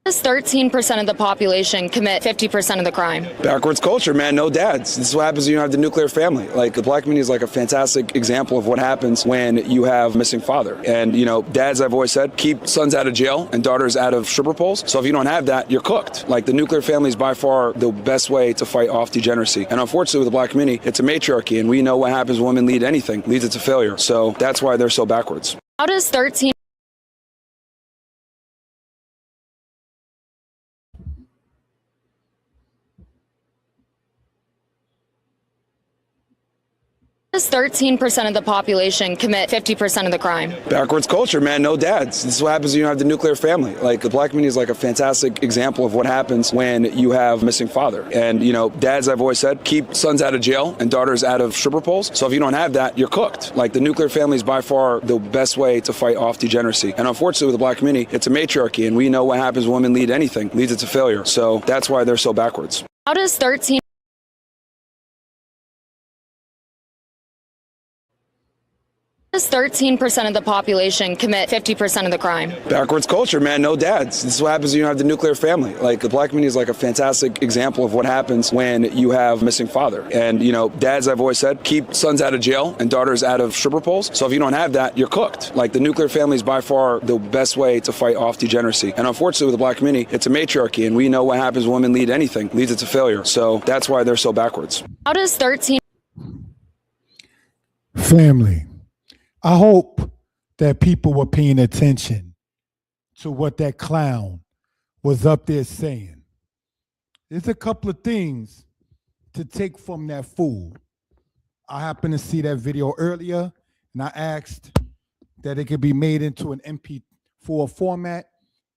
Does 13% of the population commit 50% of the crime? Backwards culture, man. No dads. This is what happens when you have the nuclear family. Like, the black community is like a fantastic example of what happens when you have a missing father. And, you know, dads, I've always said, keep sons out of jail and daughters out of stripper poles. So if you don't have that, you're cooked. Like, the nuclear family is by far the best way to fight off degeneracy. And unfortunately, with the black community, it's a matriarchy. And we know what happens when women lead anything, leads it to failure. So that's why they're so backwards. How does 13 Does 13% of the population commit 50% of the crime? Backwards culture, man. No dads. This is what happens when you have the nuclear family. Like, the black community is like a fantastic example of what happens when you have a missing father. And, you know, dads, I've always said, keep sons out of jail and daughters out of stripper poles. So if you don't have that, you're cooked. Like, the nuclear family is by far the best way to fight off degeneracy. And unfortunately, with the black community, it's a matriarchy. And we know what happens when women lead anything, leads it to failure. So that's why they're so backwards. How does 13 Does 13% of the population commit 50% of the crime? Backwards culture, man. No dads. This is what happens when you have the nuclear family. Like, the black community is like a fantastic example of what happens when you have a missing father. And, you know, dads, I've always said, keep sons out of jail and daughters out of stripper poles. So if you don't have that, you're cooked. Like, the nuclear family is by far the best way to fight off degeneracy. And unfortunately, with the black community, it's a matriarchy. And we know what happens when women lead anything, leads it to failure. So that's why they're so backwards. How does 13 Family. I hope that people were paying attention to what that clown was up there saying. There's a couple of things to take from that fool. I happened to see that video earlier, and I asked that it could be made into an MP4 format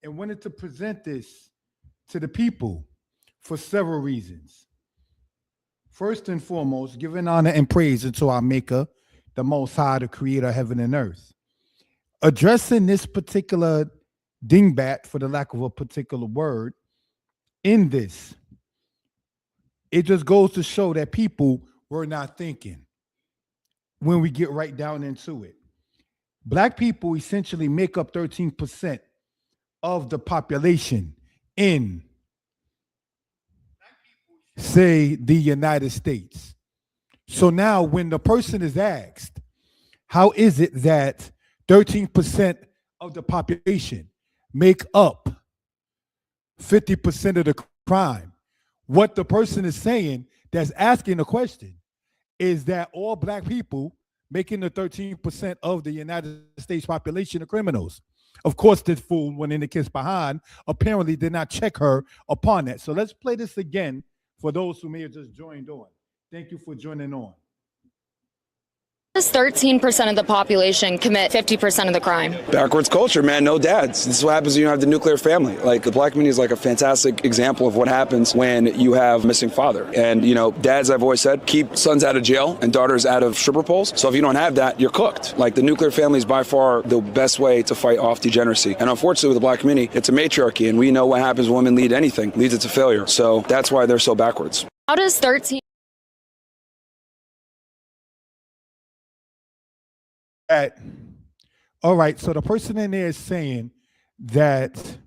and wanted to present this to the people for several reasons. First and foremost, giving honor and praise unto our Maker, the Most High, the Creator of heaven and earth. Addressing this particular dingbat, for the lack of a particular word, in this, it just goes to show that people were not thinking when we get right down into it. Black people essentially make up 13% of the population in, say, the United States. So now when the person is asked, how is it that 13% of the population make up 50% of the crime? What the person is saying that's asking the question is that all black people making the 13% of the United States population are criminals. Of course, this fool went in the kiss behind, apparently did not check her upon that. So let's play this again for those who may have just joined on. Thank you for joining on. Does 13% of the population commit 50% of the crime? Backwards culture, man. No dads. This is what happens when you have the nuclear family. Like, the black community is like a fantastic example of what happens when you have a missing father. And, you know, dads, I've always said, keep sons out of jail and daughters out of stripper poles. So if you don't have that, you're cooked. Like, the nuclear family is by far the best way to fight off degeneracy. And unfortunately, with the black community, it's a matriarchy. And we know what happens when women lead anything, leads it to failure. So that's why they're so backwards. How does 13 All right, so the person in there is saying that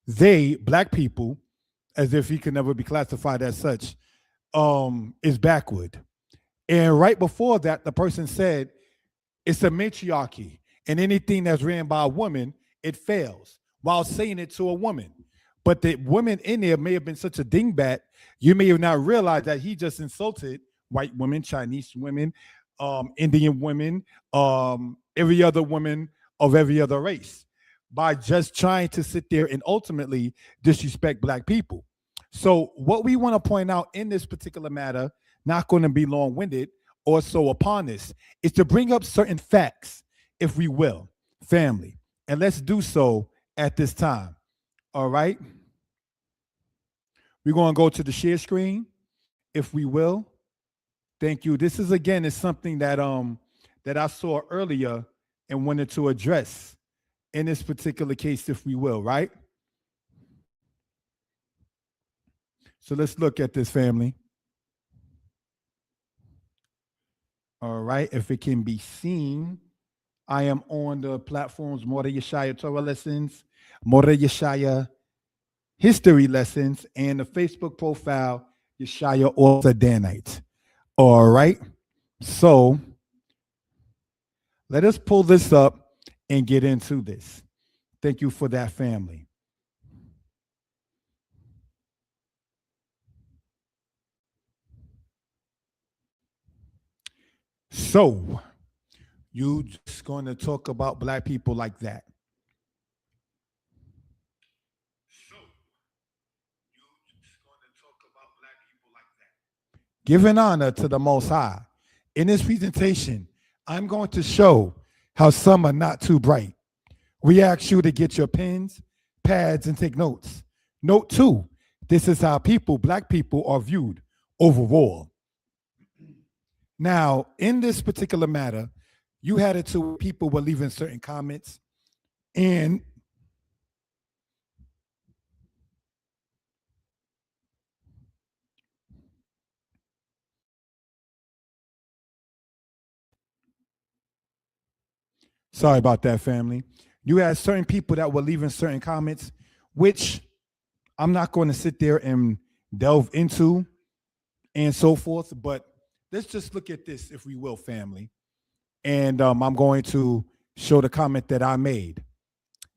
they, black people, as if he can never be classified as such, is backward. And right before that, the person said it's a matriarchy, and anything that's ran by a woman, it fails, while saying it to a woman. But the woman in there may have been such a dingbat, you may have not realized that he just insulted white women, Chinese women, Indian women, every other woman of every other race, by just trying to sit there and ultimately disrespect black people. So what we want to point out in this particular matter, not going to be long-winded or so upon this, is to bring up certain facts, if we will, family. And let's do so at this time. All right? We're going to go to the share screen, if we will. Thank you. This is, again, is something that that I saw earlier and wanted to address in this particular case, if we will, right? So let's look at this, family. All right, if it can be seen, I am on the platforms More Yeshaya Torah Lessons, More Yeshaya history lessons, and the Facebook profile, Yeshaya Author Danite. All right. So let us pull this up and get into this. Thank you for that, family. So you just going to talk about black people like that. So you just going to talk about black people like that. Giving honor to the Most High. In this presentation, I'm going to show how some are not too bright. We ask you to get your pens, pads, and take notes. Note two, this is how black people are viewed overall. Now, in this particular matter, you had it to people were leaving certain comments, and sorry about that, family. You had certain people that were leaving certain comments, which I'm not going to sit there and delve into and so forth, but let's just look at this, if we will, family. And I'm going to show the comment that I made.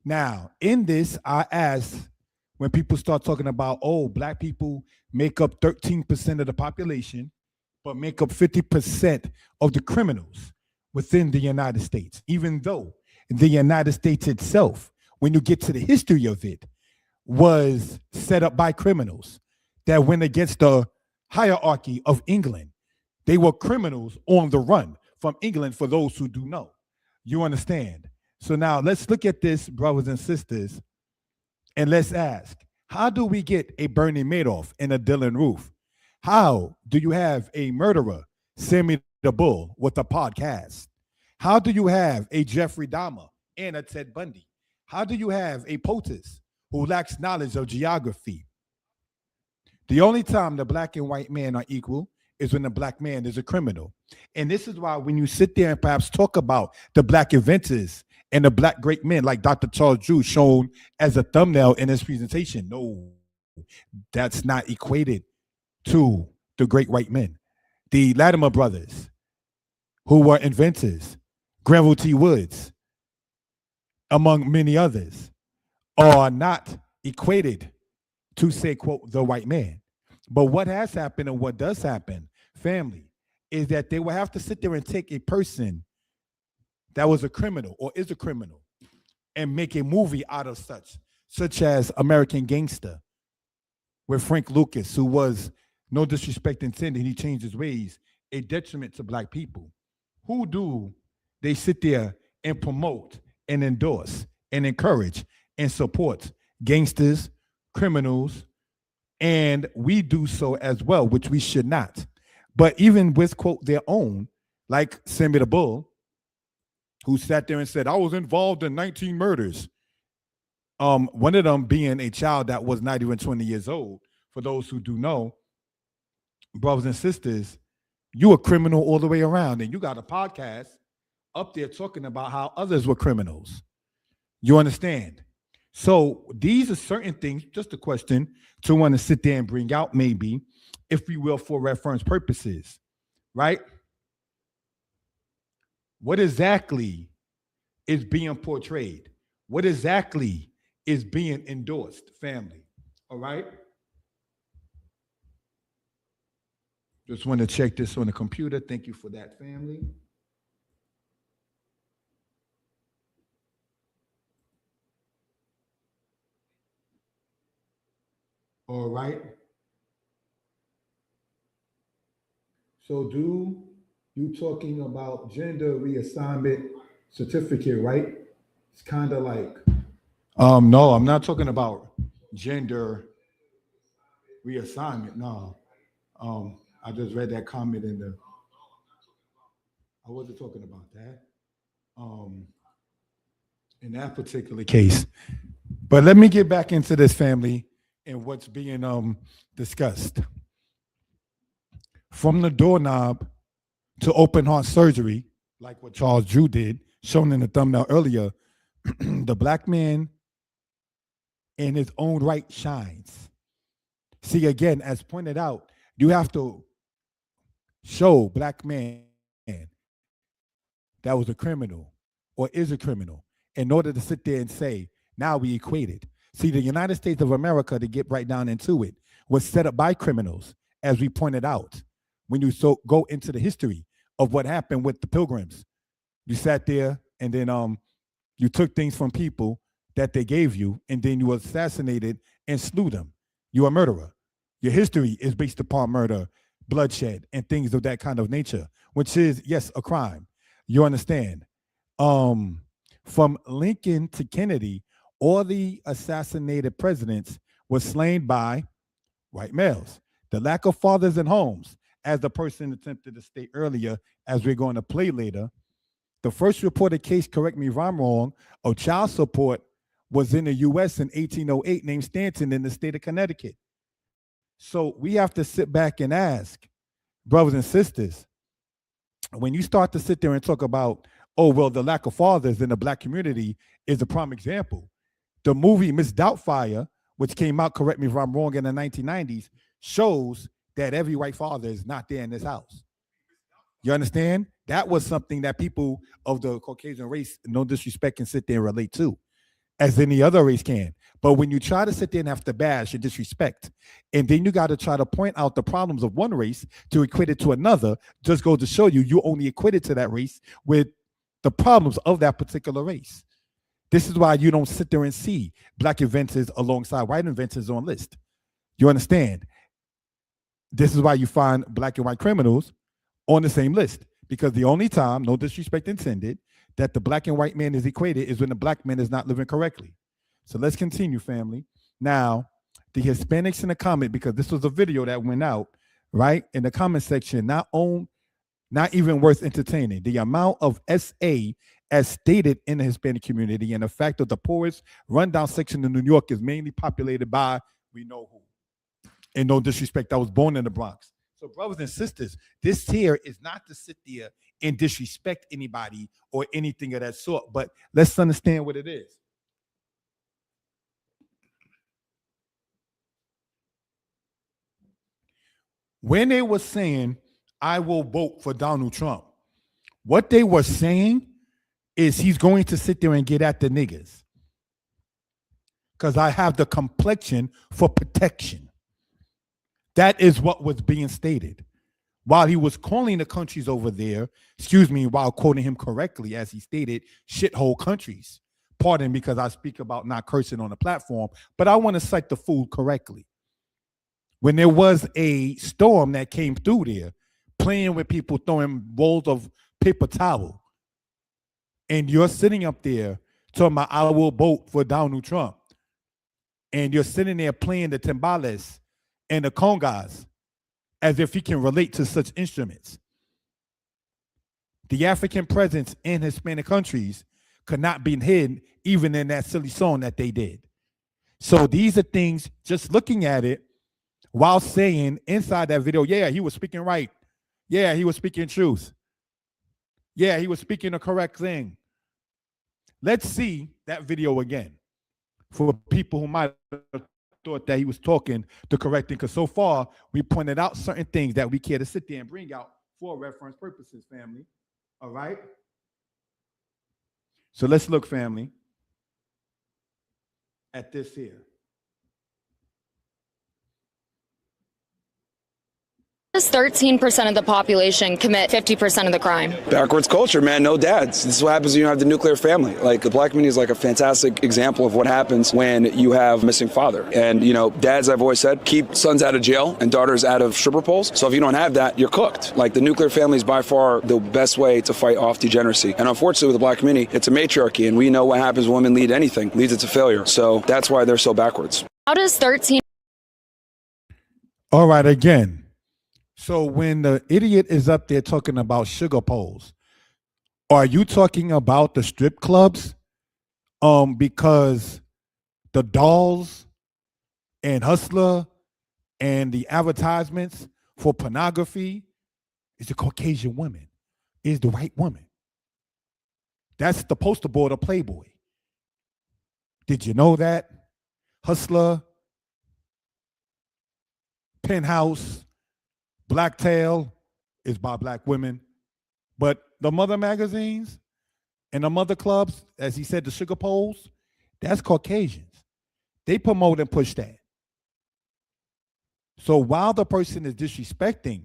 Now, in this, I asked when people start talking about, oh, black people make up 13% of the population, but make up 50% of the criminals within the United States, even though the United States itself, when you get to the history of it, was set up by criminals that went against the hierarchy of England. They were criminals on the run from England, for those who do know. You understand? So now let's look at this, brothers and sisters, and let's ask, how do we get a Bernie Madoff and a Dylan Roof? How do you have a murderer, Sammy the Bull, with a podcast? How do you have a Jeffrey Dahmer and a Ted Bundy? How do you have a POTUS who lacks knowledge of geography? The only time the black and white man are equal is when the black man is a criminal. And this is why when you sit there and perhaps talk about the black inventors and the black great men like Dr. Charles Drew shown as a thumbnail in his presentation, no, that's not equated to the great white men. The Latimer brothers, who were inventors, Granville T. Woods, among many others, are not equated to say, quote, the white man. But what has happened and what does happen, family, is that they will have to sit there and take a person that was a criminal or is a criminal and make a movie out of such as American Gangster with Frank Lucas, who was, no disrespect intended, he changed his ways, a detriment to black people. Who do they sit there and promote and endorse and encourage and support? Gangsters, criminals, and we do so as well, which we should not. But even with, quote, their own, like Sammy the Bull, who sat there and said, I was involved in 19 murders. One of them being a child that was not even 20 years old. For those who do know, brothers and sisters, you a criminal all the way around. And you got a podcast up there talking about how others were criminals. You understand? So these are certain things, just a question to want to sit there and bring out, maybe, if we will, for reference purposes, right? What exactly is being portrayed? What exactly is being endorsed, family? All right? Just want to check this on the computer. Thank you for that, family. All right. So do you talking about gender reassignment certificate, right? It's kind of like, no, I'm not talking about gender reassignment. No. I just read that comment I wasn't talking about that. In that particular case. But let me get back into this, family, and what's being discussed. From the doorknob to open heart surgery, like what Charles Drew did, shown in the thumbnail earlier, the black man in his own right shines. See, again, as pointed out, you have to show black man that was a criminal or is a criminal in order to sit there and say, now we equated. See, the United States of America, to get right down into it, was set up by criminals, as we pointed out. When you go into the history of what happened with the Pilgrims, you sat there and then you took things from people that they gave you, and then you assassinated and slew them. You're a murderer. Your history is based upon murder, bloodshed, and things of that kind of nature, which is, yes, a crime. You understand? From Lincoln to Kennedy, all the assassinated presidents were slain by white males. The lack of fathers in homes, as the person attempted to state earlier, as we're going to play later, the first reported case, correct me if I'm wrong, of child support was in the U.S. in 1808, named Stanton in the state of Connecticut. So we have to sit back and ask, brothers and sisters, when you start to sit there and talk about, oh, well, the lack of fathers in the black community is a prime example. The movie Miss Doubtfire, which came out, correct me if I'm wrong, in the 1990s, shows that every white father is not there in this house. You understand? That was something that people of the Caucasian race, no disrespect, can sit there and relate to, as any other race can. But when you try to sit there and have to bash and disrespect, and then you got to try to point out the problems of one race to equate it to another, just goes to show you you only equated to that race with the problems of that particular race. This is why you don't sit there and see black inventors alongside white inventors on list. You understand? This is why you find black and white criminals on the same list, because the only time, no disrespect intended, that the black and white man is equated is when the black man is not living correctly. So let's continue, family. Now, the Hispanics in the comment, because this was a video that went out, right, in the comment section, not even worth entertaining. The amount of SA as stated in the Hispanic community, and the fact that the poorest rundown section of New York is mainly populated by we know who. And no disrespect, I was born in the Bronx. So brothers and sisters, this here is not to sit there and disrespect anybody or anything of that sort, but let's understand what it is. When they were saying, I will vote for Donald Trump, what they were saying is he's going to sit there and get at the niggas because I have the complexion for protection. That is what was being stated. While he was calling the countries over there, while quoting him correctly, as he stated, shithole countries. Pardon, because I speak about not cursing on the platform, but I want to cite the food correctly. When there was a storm that came through there, playing with people, throwing rolls of paper towel, and you're sitting up there talking about, I will vote for Donald Trump, and you're sitting there playing the timbales and the congas as if he can relate to such instruments. The African presence in Hispanic countries could not be hidden even in that silly song that they did. So these are things, just looking at it, while saying inside that video, yeah, he was speaking right. Yeah, he was speaking truth. Yeah, he was speaking the correct thing. Let's see that video again for people who might have thought that he was talking the correct thing, because so far we pointed out certain things that we care to sit there and bring out for reference purposes, family. All right? So let's look, family, at this here. Just 13% of the population commit 50% of the crime. Backwards culture, man. No dads. This is what happens when you have the nuclear family. Like, the black community is like a fantastic example of what happens when you have a missing father. And, you know, dads, I've always said, keep sons out of jail and daughters out of stripper poles. So if you don't have that, you're cooked. Like, the nuclear family is by far the best way to fight off degeneracy. And unfortunately, with the black community, it's a matriarchy. And we know what happens when women lead anything, leads it to failure. So that's why they're so backwards. How does 13... All right, again. So when the idiot is up there talking about sugar poles, are you talking about the strip clubs? Because the dolls and Hustler and the advertisements for pornography is the Caucasian woman, is the white woman. That's the poster board of Playboy. Did you know that? Hustler, Penthouse, Blacktail is by black women. But the mother magazines and the mother clubs, as he said, the sugar poles, that's Caucasians. They promote and push that. So while the person is disrespecting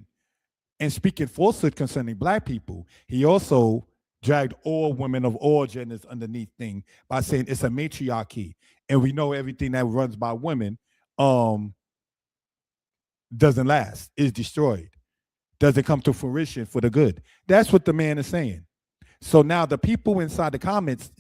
and speaking falsehood concerning black people, he also dragged all women of all genders underneath thing by saying it's a matriarchy. And we know everything that runs by women doesn't last, is destroyed, doesn't come to fruition for the good. That's what the man is saying. So now the people inside the comments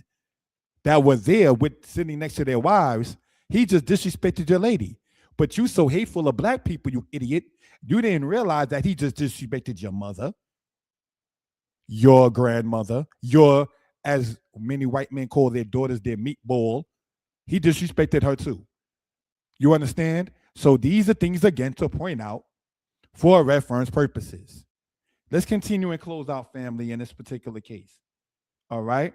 that were there with sitting next to their wives, he just disrespected your lady. But you so hateful of black people, you idiot, you didn't realize that he just disrespected your mother, your grandmother, your, as many white men call their daughters, their meatball. He disrespected her too. You understand? So these are things, again, to point out for reference purposes. Let's continue and close out, family, in this particular case. All right?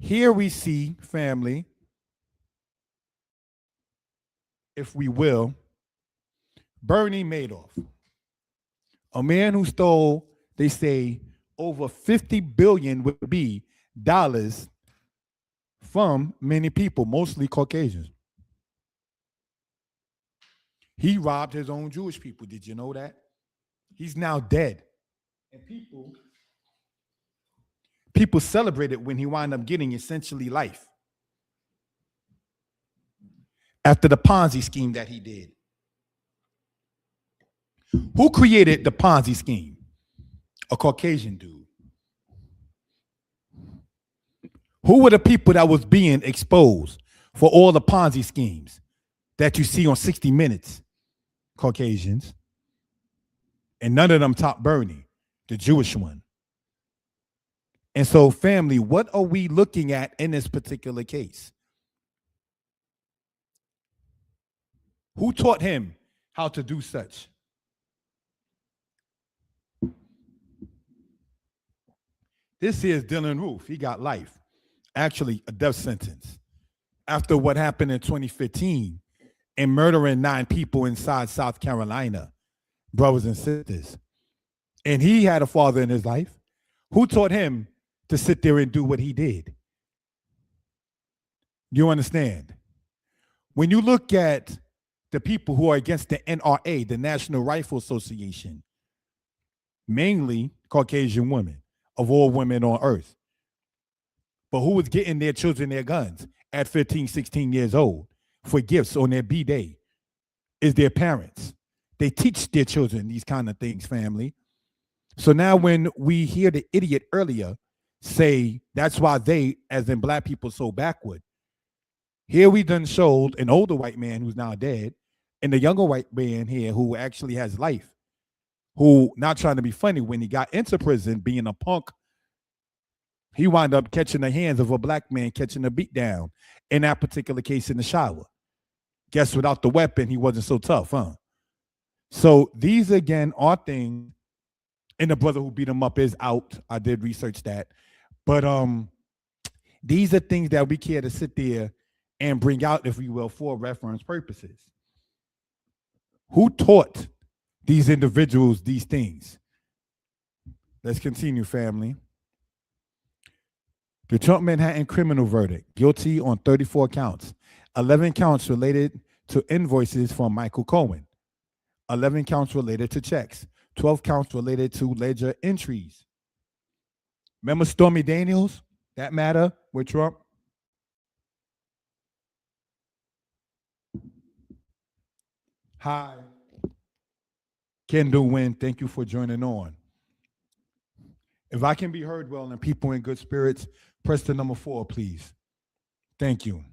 Here we see, family, if we will, Bernie Madoff, a man who stole, they say, over $50 billion would be dollars from many people, mostly Caucasians. He robbed his own Jewish people. Did you know that? He's now dead. And people celebrated when he wound up getting essentially life after the Ponzi scheme that he did. Who created the Ponzi scheme? A Caucasian dude. Who were the people that was being exposed for all the Ponzi schemes that you see on 60 Minutes? Caucasians. And none of them top Bernie, the Jewish one. And so, family, what are we looking at in this particular case? Who taught him how to do such? This here is Dylan Roof. He got life. Actually, a death sentence. After what happened in 2015 and murdering 9 people inside South Carolina, brothers and sisters. And he had a father in his life. Who taught him to sit there and do what he did? You understand? When you look at the people who are against the NRA, the National Rifle Association, mainly Caucasian women, of all women on earth. But who was getting their children their guns at 15, 16 years old for gifts on their B-Day? Is their parents. They teach their children these kind of things, family. So now when we hear the idiot earlier say that's why they, as in black people, so backward, here we done showed an older white man who's now dead and the younger white man here who actually has life, who, not trying to be funny, when he got into prison being a punk, he wound up catching the hands of a black man catching a beat down in that particular case in the shower. Guess without the weapon, he wasn't so tough, huh? So these, again, are things, and the brother who beat him up is out. I did research that. But these are things that we care to sit there and bring out, if we will, for reference purposes. Who taught these individuals these things? Let's continue, family. The Trump Manhattan criminal verdict, guilty on 34 counts, 11 counts related to invoices from Michael Cohen, 11 counts related to checks, 12 counts related to ledger entries. Remember Stormy Daniels, that matter with Trump? Hi. Kendall Wynn, thank you for joining on. If I can be heard well and people in good spirits, press the number 4, please. Thank you.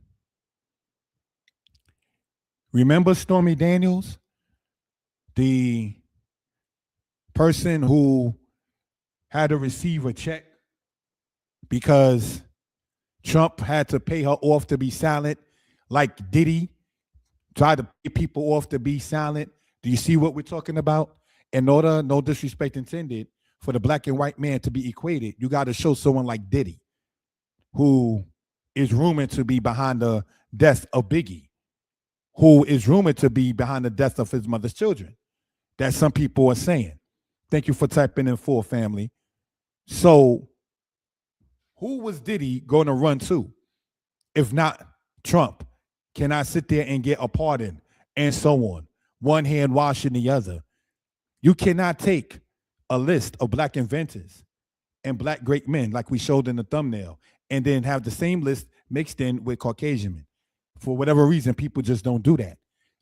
Remember Stormy Daniels? The person who had to receive a check because Trump had to pay her off to be silent, like Diddy tried to pay people off to be silent. Do you see what we're talking about? In order, no disrespect intended, for the black and white man to be equated, you got to show someone like Diddy. who is rumored to be behind the death of Biggie, who is rumored to be behind the death of his mother's children. That some people are saying. Thank you for typing in full, family. So, who was Diddy going to run to, if not Trump? Can I sit there and get a pardon and so on? One hand washing the other. You cannot take a list of black inventors and black great men like we showed in the thumbnail and then have the same list mixed in with Caucasian men. For whatever reason, people just don't do that.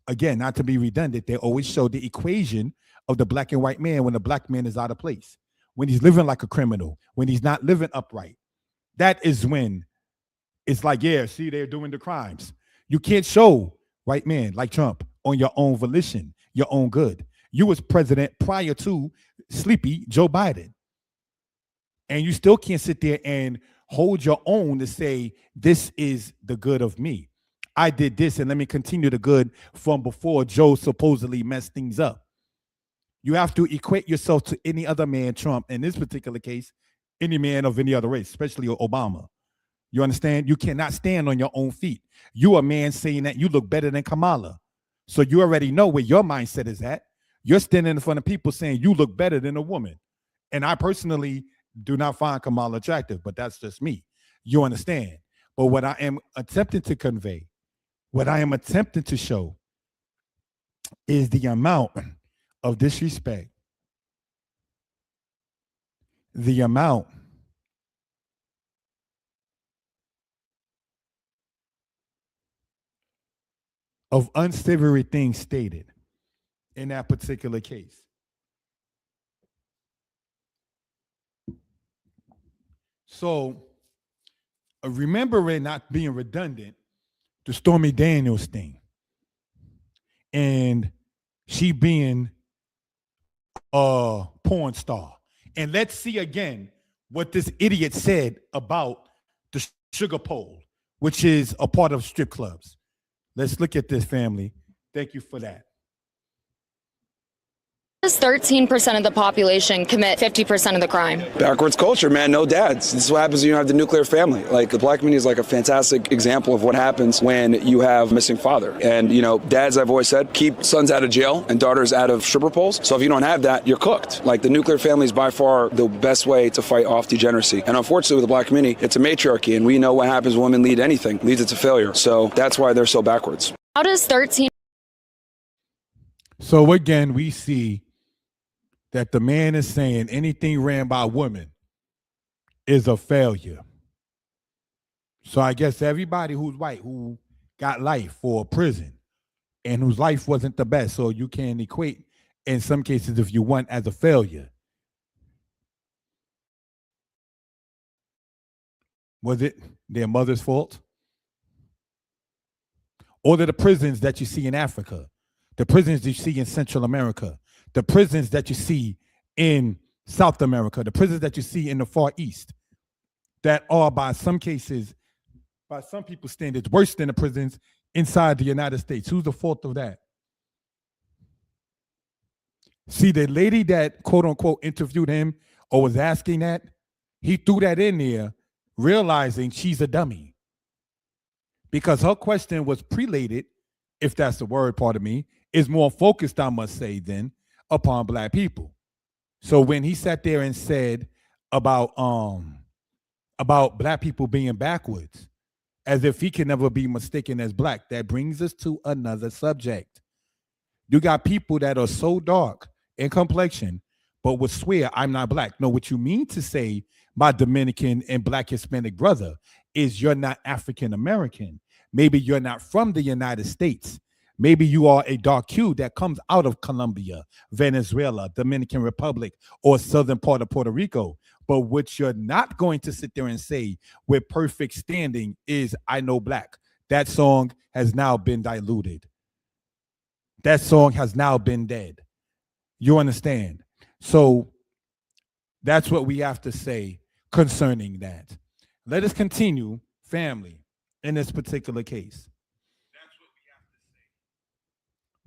Again, not to be redundant, they always show the equation of the black and white man when the black man is out of place, when he's living like a criminal, when he's not living upright. That is when it's like, yeah, see, they're doing the crimes. You can't show white men like Trump on your own volition, your own good. You was president prior to sleepy Joe Biden. And you still can't sit there and hold your own to say, this is the good of me. I did this, and let me continue the good from before Joe supposedly messed things up. You have to equate yourself to any other man, Trump, in this particular case, any man of any other race, especially Obama. You understand? You cannot stand on your own feet. You a man saying that you look better than Kamala. So you already know where your mindset is at. You're standing in front of people saying you look better than a woman. And I personally do not find Kamala attractive, but that's just me. You understand? But what I am attempting to convey, what I am attempting to show is the amount of disrespect, the amount of unsavory things stated in that particular case. So, remembering, not being redundant, the Stormy Daniels thing and she being a porn star. And let's see again what this idiot said about the sugar pole, which is a part of strip clubs. Let's look at this, family. Thank you for that. 13% of the population commit 50% of the crime. Backwards culture, man. No dads. This is what happens when you have the nuclear family. Like, the black community is like a fantastic example of what happens when you have a missing father. And, you know, dads, I've always said, keep sons out of jail and daughters out of stripper poles. So if you don't have that, you're cooked. Like, the nuclear family is by far the best way to fight off degeneracy. And unfortunately, with the black community, it's a matriarchy. And we know what happens when women lead anything. Leads it to failure. So that's why they're so backwards. How does 13? So again, we see that the man is saying anything ran by women is a failure. So I guess everybody who's white who got life or prison and whose life wasn't the best, so you can equate in some cases, if you want, as a failure. Was it their mother's fault? Or the prisons that you see in Africa, the prisons you see in Central America, the prisons that you see in South America, the prisons that you see in the Far East, that are by some cases, by some people's standards, worse than the prisons inside the United States. Who's the fault of that? See, the lady that quote unquote interviewed him or was asking that, he threw that in there realizing she's a dummy. Because her question was prelated, if that's the word, pardon me, is more focused, I must say, then upon black people. So when he sat there and said about black people being backwards, as if he can never be mistaken as black, that brings us to another subject. You got people that are so dark in complexion, but would swear I'm not black. No, what you mean to say, my Dominican and black Hispanic brother, is you're not African American. Maybe you're not from the United States. Maybe you are a dark hue that comes out of Colombia, Venezuela, Dominican Republic, or southern part of Puerto Rico. But what you're not going to sit there and say with perfect standing is I know black. That song has now been diluted. That song has now been dead. You understand? So that's what we have to say concerning that. Let us continue, family, in this particular case.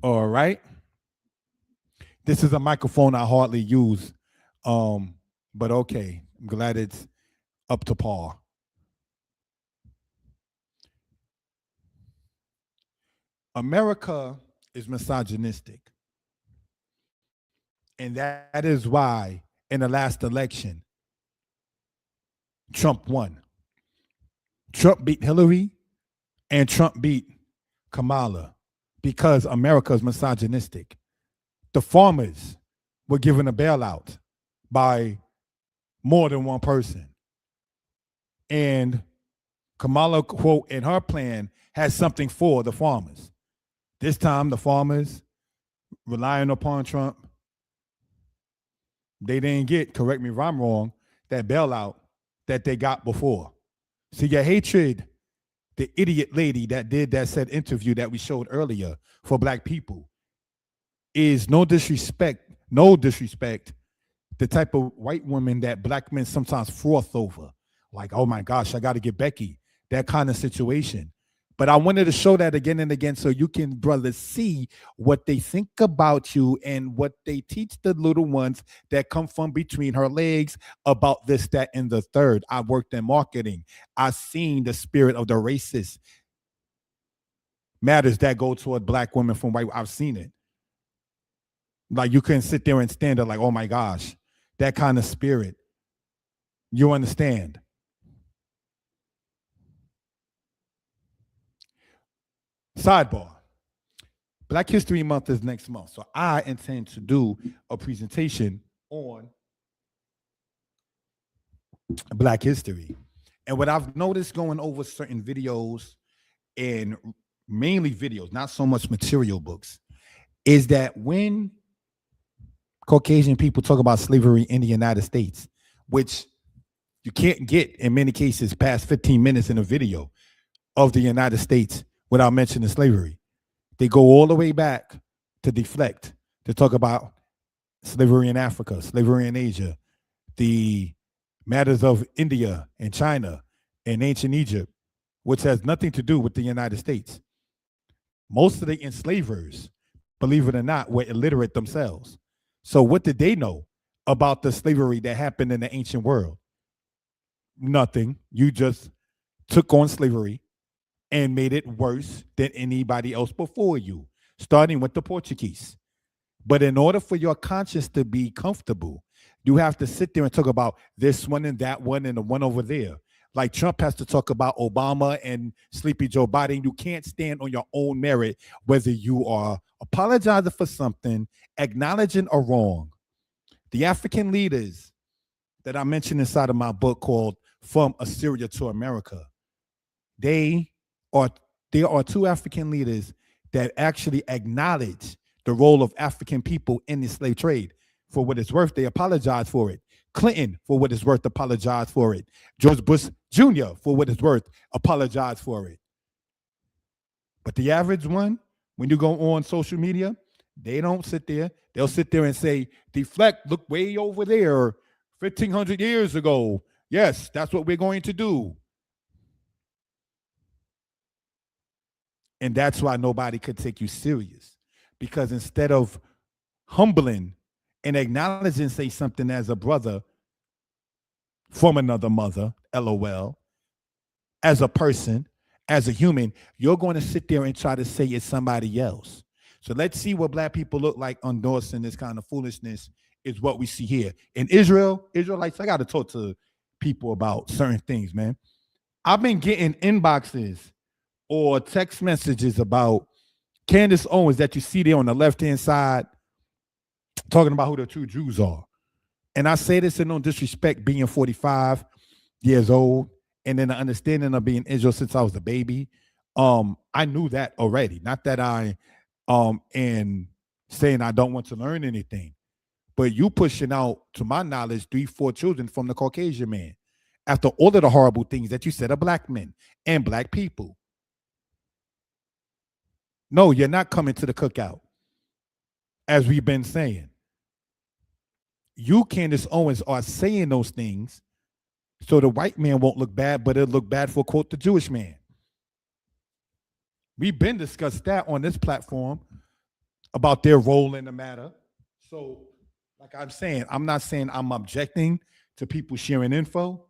All right. This is a microphone I hardly use, but okay. I'm glad it's up to par. America is misogynistic. And that is why in the last election, Trump won. Trump beat Hillary and Trump beat Kamala because America is misogynistic. The farmers were given a bailout by more than one person. And Kamala, quote, in her plan, has something for the farmers. This time, the farmers relying upon Trump, they didn't get, correct me if I'm wrong, that bailout that they got before. See, your hatred, the idiot lady that did that said interview that we showed earlier for black people is no disrespect, the type of white woman that black men sometimes froth over. Like, oh my gosh, I got to get Becky, that kind of situation. But I wanted to show that again and again so you can, brothers, see what they think about you and what they teach the little ones that come from between her legs about this, that, and the third. I worked in marketing. I've seen the spirit of the racist matters that go toward black women from white. I've seen it. Like you couldn't sit there and stand there like, oh my gosh, that kind of spirit. You understand? Sidebar. Black History Month is next month. So I intend to do a presentation on Black history. And what I've noticed going over certain videos and mainly videos, not so much material books, is that when Caucasian people talk about slavery in the United States, which you can't get in many cases past 15 minutes in a video of the United States without mentioning slavery. They go all the way back to deflect, to talk about slavery in Africa, slavery in Asia, the matters of India and China and ancient Egypt, which has nothing to do with the United States. Most of the enslavers, believe it or not, were illiterate themselves. So what did they know about the slavery that happened in the ancient world? Nothing. You just took on slavery and made it worse than anybody else before you, starting with the Portuguese. But in order for your conscience to be comfortable, you have to sit there and talk about this one and that one and the one over there. Like Trump has to talk about Obama and Sleepy Joe Biden. You can't stand on your own merit, whether you are apologizing for something, acknowledging a wrong. The African leaders that I mentioned inside of my book called From Assyria to America, there are two African leaders that actually acknowledge the role of African people in the slave trade. For what it's worth, they apologize for it. Clinton, for what it's worth, apologized for it. George Bush Jr., for what it's worth, apologized for it. But the average one, when you go on social media, they don't sit there. They'll sit there and say, deflect, look way over there, 1,500 years ago. Yes, that's what we're going to do. And that's why nobody could take you serious. Because instead of humbling and acknowledging, say something as a brother from another mother, LOL, as a person, as a human, you're going to sit there and try to say it's somebody else. So let's see what black people look like endorsing this kind of foolishness is what we see here. In Israelites, I got to talk to people about certain things, man. I've been getting inboxes or text messages about Candace Owens that you see there on the left-hand side talking about who the true Jews are. And I say this in no disrespect, being 45 years old and then the understanding of being Israel since I was a baby. I knew that already. Not that I and saying I don't want to learn anything, but you pushing out, to my knowledge, 3-4 children from the Caucasian man after all of the horrible things that you said of black men and black people. No, you're not coming to the cookout, as we've been saying. You, Candace Owens, are saying those things so the white man won't look bad, but it'll look bad for, quote, the Jewish man. We've been discussed that on this platform about their role in the matter. So, like I'm saying, I'm not saying I'm objecting to people sharing info,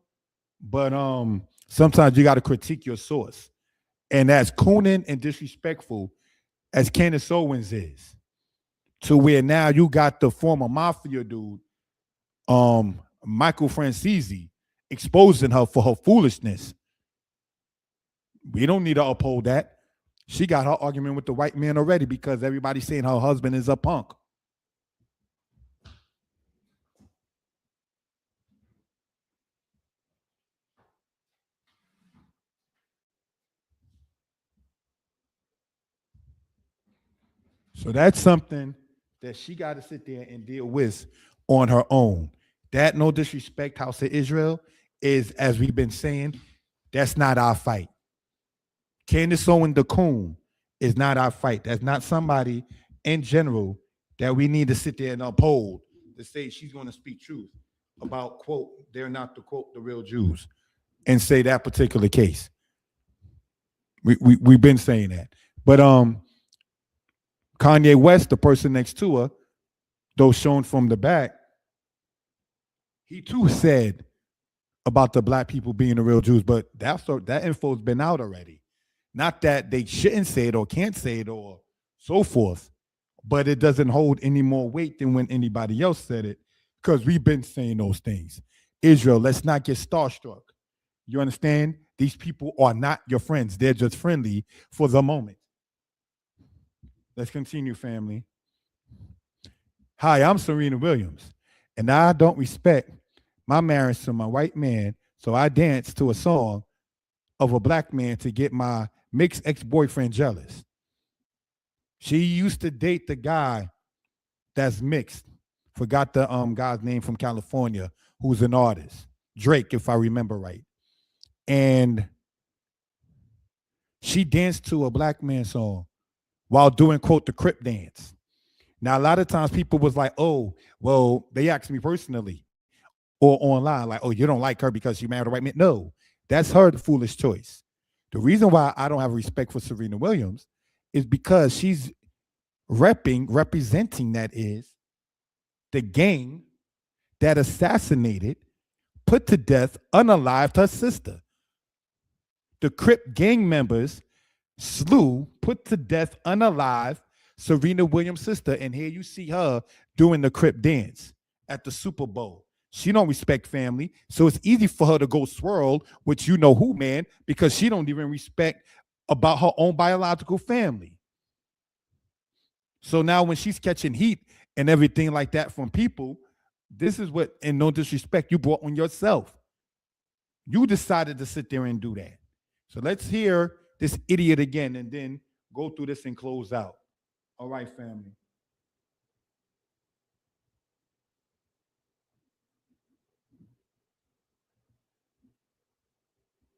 but sometimes you got to critique your source. And as cooning and disrespectful as Candace Owens is, to where now you got the former mafia dude, Michael Francese, exposing her for her foolishness. We don't need to uphold that. She got her argument with the white man already because everybody's saying her husband is a punk. So that's something that she got to sit there and deal with on her own. That, no disrespect, House of Israel, is, as we've been saying, that's not our fight. Candace Owens the Coon is not our fight. That's not somebody in general that we need to sit there and uphold to say she's going to speak truth about, quote, they're not the, quote, the real Jews, and say that particular case. We've been saying that. But Kanye West, the person next to her, though shown from the back, he too said about the black people being the real Jews, but that info's been out already. Not that they shouldn't say it or can't say it or so forth, but it doesn't hold any more weight than when anybody else said it, because we've been saying those things. Israel, let's not get starstruck. You understand? These people are not your friends. They're just friendly for the moment. Let's continue, family. Hi, I'm Serena Williams, and I don't respect my marriage to my white man, so I dance to a song of a black man to get my mixed ex-boyfriend jealous. She used to date the guy that's mixed. Forgot the guy's name from California, who's an artist. Drake, if I remember right. And she danced to a black man song while doing, quote, the Crip dance. Now, a lot of times people was like, oh, well, they asked me personally or online, like, oh, you don't like her because she married a white man. No, that's her foolish choice. The reason why I don't have respect for Serena Williams is because she's representing, that is, the gang that assassinated, put to death, unalived her sister. The Crip gang members slew, put to death, unalived Serena Williams' sister, and here you see her doing the Crip dance at the Super Bowl. She don't respect family, so it's easy for her to go swirl with you know who, man, because she don't even respect about her own biological family. So now when she's catching heat and everything like that from people, this is what, and no disrespect, you brought on yourself. You decided to sit there and do that. So let's hear this idiot again and then go through this and close out. All right, family.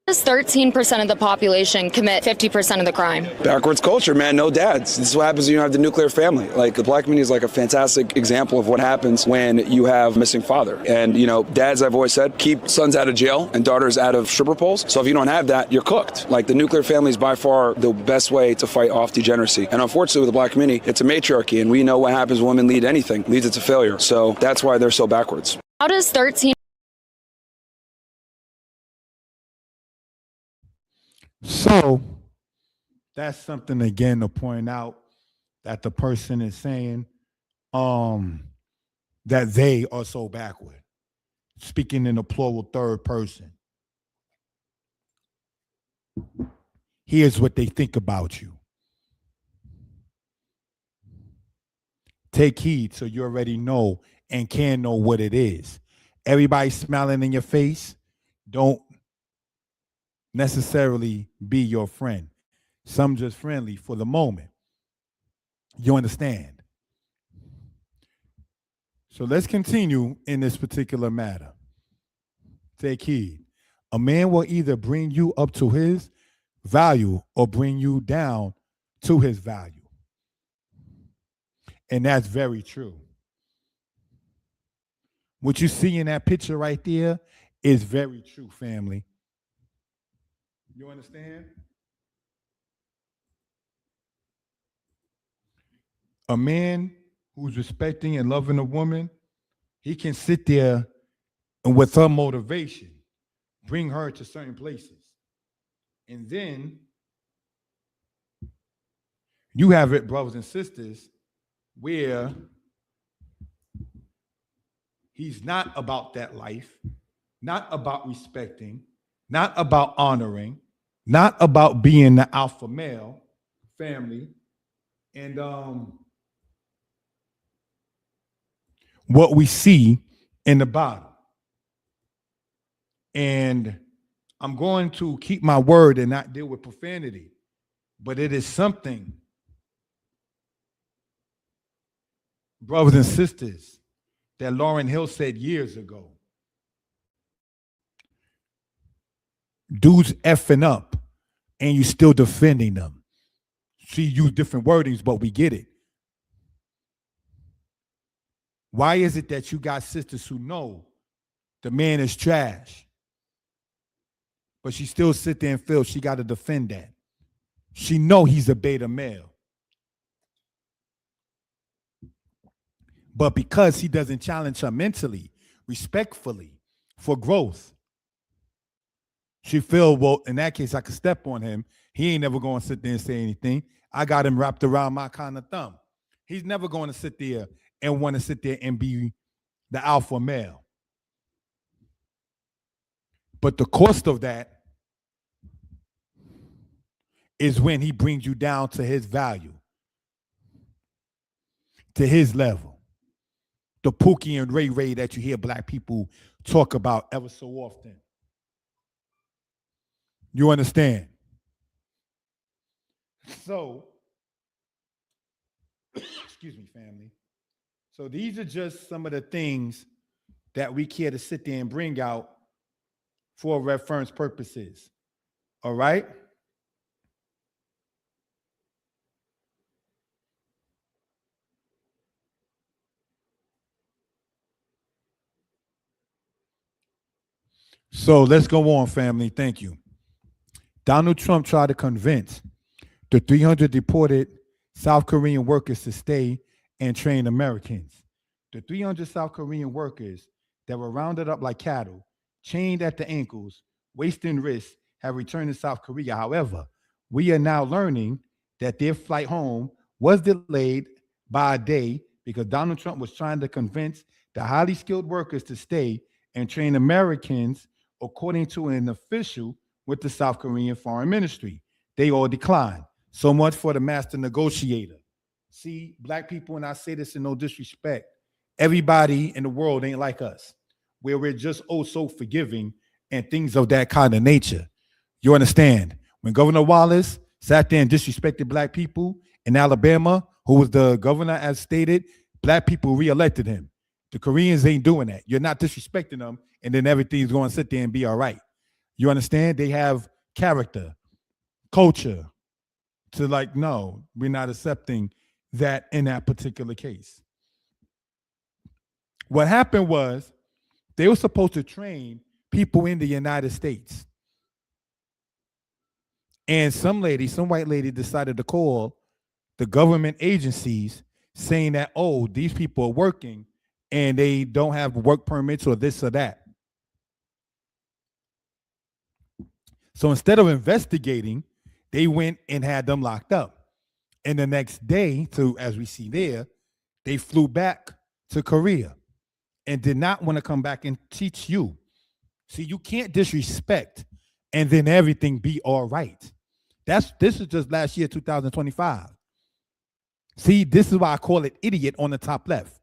Just 13% of the population commit 50% of the crime. Backwards culture, man. No dads. This is what happens when you have the nuclear family. Like, the black community is like a fantastic example of what happens when you have a missing father. And, you know, dads, I've always said, keep sons out of jail and daughters out of stripper poles. So if you don't have that, you're cooked. Like, the nuclear family is by far the best way to fight off degeneracy. And unfortunately, with the black community, it's a matriarchy. And we know what happens when women lead anything. Leads it to failure. So that's why they're so backwards. How does 13? So that's something, again, to point out that the person is saying that they are so backward, speaking in the plural third person. Here's what they think about you. Take heed so you already know and can know what it is. Everybody smiling in your face don't necessarily be your friend. Some just friendly for the moment. You understand? So let's continue in this particular matter. Take heed. A man will either bring you up to his value or bring you down to his value. And that's very true. What you see in that picture right there is very true, family. You understand? A man who's respecting and loving a woman, he can sit there and with her motivation, bring her to certain places. And then You have it, brothers and sisters, where he's not about that life, not about respecting, not about honoring, not about being the alpha male family. And what we see in the Bible. And I'm going to keep my word and not deal with profanity, but it is something, brothers and sisters, that Lauryn Hill said years ago. Dudes effing up and you still defending them. She used different wordings, but we get it. Why is it that you got sisters who know the man is trash, but she still sit there and feel she got to defend that? She know he's a beta male. But because he doesn't challenge her mentally, respectfully, for growth, she feel, well, in that case, I could step on him. He ain't never going to sit there and say anything. I got him wrapped around my kind of thumb. He's never going to sit there and want to sit there and be the alpha male. But the cost of that is when he brings you down to his value, to his level. The Pookie and Ray Ray that you hear black people talk about ever so often. You understand? So, excuse me, family. So these are just some of the things that we care to sit there and bring out for reference purposes. All right? So let's go on, family. Thank you. Donald Trump tried to convince the 300 deported South Korean workers to stay and train Americans. The 300 South Korean workers that were rounded up like cattle, chained at the ankles, wasting wrists, have returned to South Korea. However, we are now learning that their flight home was delayed by a day because Donald Trump was trying to convince the highly skilled workers to stay and train Americans, according to an official with the South Korean Foreign Ministry. They all declined. So much for the master negotiator. See, black people, and I say this in no disrespect, everybody in the world ain't like us, where we're just oh so forgiving and things of that kind of nature. You understand? When Governor Wallace sat there and disrespected black people in Alabama, who was the governor as stated, black people reelected him. The Koreans ain't doing that. You're not disrespecting them, and then everything's going to sit there and be all right. You understand? They have character, culture, to like, no, we're not accepting that in that particular case. What happened was they were supposed to train people in the United States. And some white lady decided to call the government agencies saying that, oh, these people are working and they don't have work permits or this or that. So instead of investigating, they went and had them locked up. And the next day, as we see there, they flew back to Korea and did not want to come back and teach you. See, you can't disrespect and then everything be all right. This is just last year, 2025. See, this is why I call it idiot on the top left.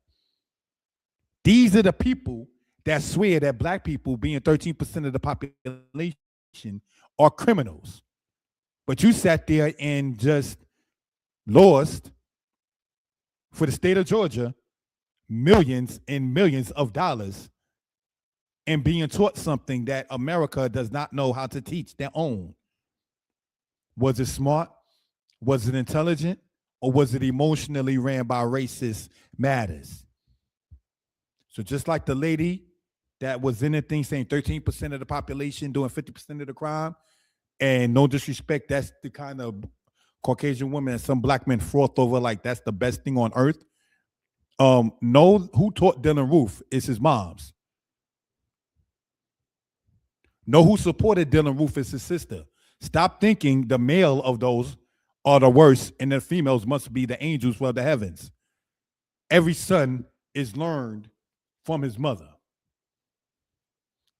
These are the people that swear that black people, being 13% of the population, are criminals. But you sat there and just lost, for the state of Georgia, millions and millions of dollars and being taught something that America does not know how to teach their own. Was it smart? Was it intelligent? Or was it emotionally ran by racist matters? So just like the lady that was in the thing saying 13% of the population doing 50% of the crime, and no disrespect, that's the kind of Caucasian woman that some black men froth over like that's the best thing on earth. Know who taught Dylan Roof is his mom's. Know who supported Dylan Roof is his sister. Stop thinking the male of those are the worst, and the females must be the angels for the heavens. Every son is learned from his mother,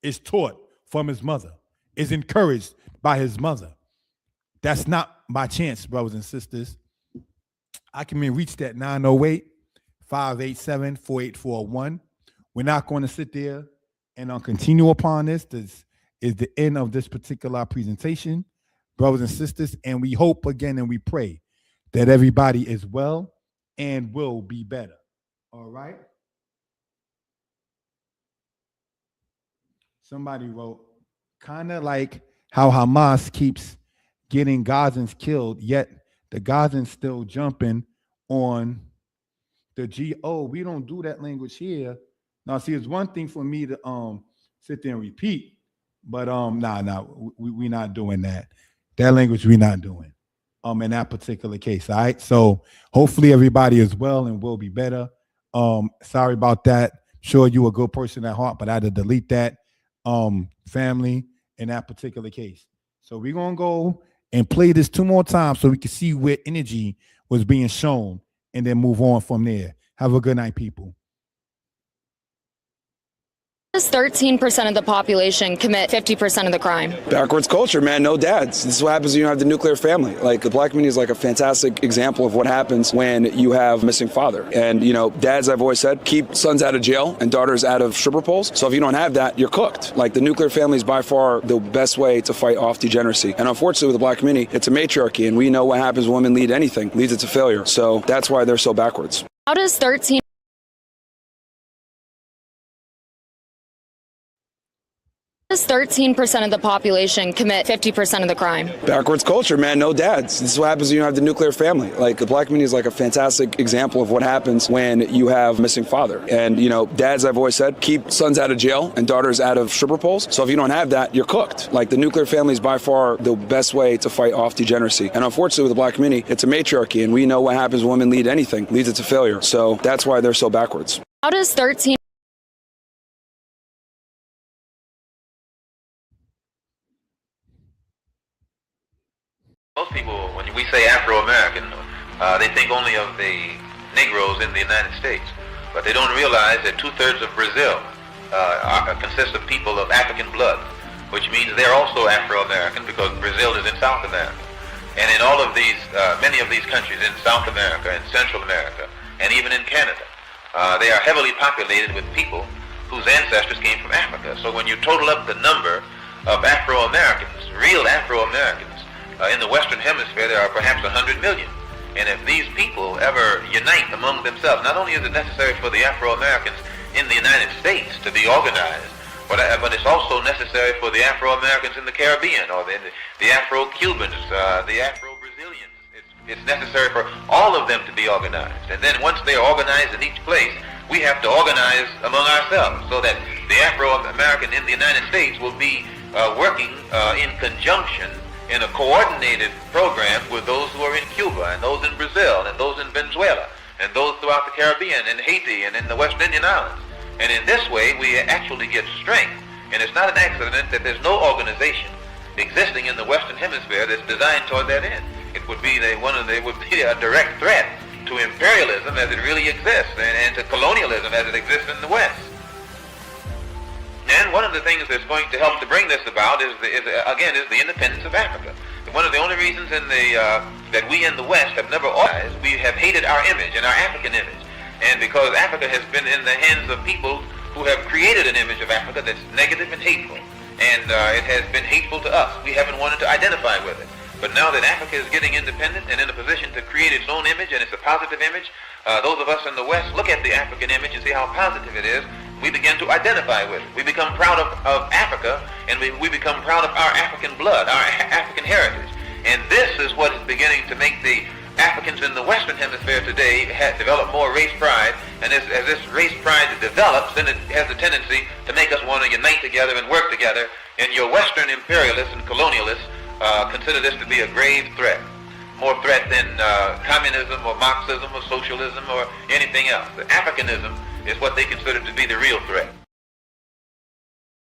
is taught from his mother, is encouraged by his mother. That's not by chance, brothers and sisters. I can reach that 908-587-4841. We're not going to sit there and continue upon this. This is the end of this particular presentation, brothers and sisters. And we hope again and we pray that everybody is well and will be better. All right. Somebody wrote, kind of like how Hamas keeps getting Gazans killed, yet the Gazans still jumping on the GO. We don't do that language here. Now, see, it's one thing for me to sit there and repeat, but we're not doing that. That language we're not doing in that particular case. All right. So hopefully everybody is well and will be better. Sorry about that. Sure, you a good person at heart, but I had to delete that family in that particular case. So we're gonna go and play this 2 more times so we can see where energy was being shown and then move on from there. Have a good night, people. 13% of the population commit 50% of the crime. Backwards culture, man. No dads. This is what happens when you have the nuclear family. Like, the black community is like a fantastic example of what happens when you have a missing father. And, dads, I've always said, keep sons out of jail and daughters out of stripper poles. So if you don't have that, you're cooked. Like, the nuclear family is by far the best way to fight off degeneracy. And unfortunately, with the black community, it's a matriarchy. And we know what happens when women lead anything. Leads it to failure. So that's why they're so backwards. How does 13 13% of the population commit 50% of the crime? Backwards culture, man. No dads. This is what happens when you have the nuclear family. Like, the black community is like a fantastic example of what happens when you have a missing father. And, dads, I've always said, keep sons out of jail and daughters out of stripper poles. So if you don't have that, you're cooked. Like, the nuclear family is by far the best way to fight off degeneracy. And unfortunately, with the black community, it's a matriarchy. And we know what happens when women lead anything. Leads it to failure. So that's why they're so backwards. How does Most people, when we say Afro-American, they think only of the Negroes in the United States. But they don't realize that 2/3 of Brazil consists of people of African blood, which means they're also Afro-American because Brazil is in South America. And in all of these, many of these countries in South America and Central America, and even in Canada, they are heavily populated with people whose ancestors came from Africa. So when you total up the number of Afro-Americans, real Afro-Americans, in the Western Hemisphere, there are perhaps 100 million. And if these people ever unite among themselves, not only is it necessary for the Afro-Americans in the United States to be organized, but it's also necessary for the Afro-Americans in the Caribbean, or the Afro-Cubans, the Afro-Brazilians. It's necessary for all of them to be organized. And then once they are organized in each place, we have to organize among ourselves so that the Afro-American in the United States will be working in conjunction in a coordinated program with those who are in Cuba, and those in Brazil, and those in Venezuela, and those throughout the Caribbean, and Haiti, and in the West Indian Islands. And in this way, we actually get strength. And it's not an accident that there's no organization existing in the Western Hemisphere that's designed toward that end. It would be a direct threat to imperialism as it really exists, and to colonialism as it exists in the West. And one of the things that's going to help to bring this about is the independence of Africa. One of the only reasons that we in the West have never organized, we have hated our image and our African image. And because Africa has been in the hands of people who have created an image of Africa that's negative and hateful. And it has been hateful to us. We haven't wanted to identify with it. But now that Africa is getting independent and in a position to create its own image, and it's a positive image, those of us in the West look at the African image and see how positive it is. We begin to identify with it. We become proud of Africa, and we become proud of our African blood, our African heritage. And this is what is beginning to make the Africans in the Western Hemisphere today develop more race pride. And as this race pride develops, then it has a tendency to make us want to unite together and work together. And your Western imperialists and colonialists consider this to be a grave threat. More threat than communism or Marxism or socialism or anything else. The Africanism is what they consider to be the real threat.